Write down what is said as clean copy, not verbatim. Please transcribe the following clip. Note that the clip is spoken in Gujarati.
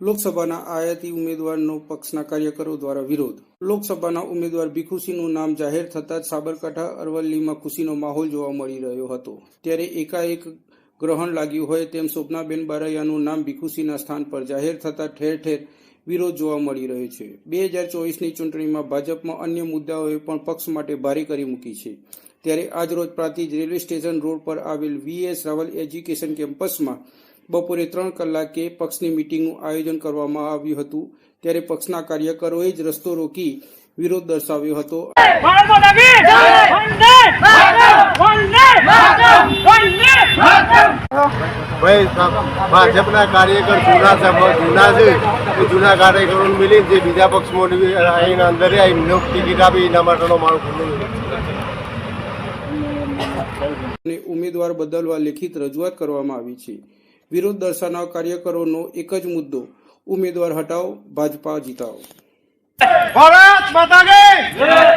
લોકસભાના આયાતી ઉમેદવારનો પક્ષના કાર્યકરો દ્વારા વિરોધ. લોકસભાના ઉમેદવાર ભીખુસિંહનું નામ જાહેર થતાં જ સાબરકાંઠા અરવલ્લીમાં ખુશીનો માહોલ જોવા મળી રહ્યો હતો. ત્યારે એકાએક ગ્રહણ લાગ્યું હોય તેમ શોભનાબેન બારૈયાનું નામ ભીખુસિંહના સ્થાન પર જાહેર થતાં ઠેર ઠેર વિરોધ જોવા મળી રહ્યો છે. 2024ની ચૂંટણીમાં ભાજપમાં અન્ય મુદ્દાઓએ પણ પક્ષ માટે ભારે કરી મૂકી છે. ત્યારે આજરોજ પ્રાંતિજ રેલવે સ્ટેશન રોડ પર આવેલ VS રાવલ એજ્યુકેશન કેમ્પસમાં બપોરે 3 કલાકે પક્ષની મિટિંગનું આયોજન કરવામાં આવ્યું હતું. ત્યારે પક્ષના કાર્યકરોએ જ રસ્તો રોકી વિરોધ દર્શાવ્યો હતો. ભાજપના કાર્યકર જૂના છે એ જૂના કાર્યકરોને મિલી જે બીજા પક્ષમાં એના અંદર ટિકિટ આપી એના માટેનો મારો ઉમેદવાર બદલવા લેખિત રજૂઆત કરવામાં આવી છે. વિરોધ દર્શાવનાર કાર્યકરોનો એક જ મુદ્દો, ઉમેદવાર હટાવો, ભાજપા જીતાવો. ભારત માતા કી જય!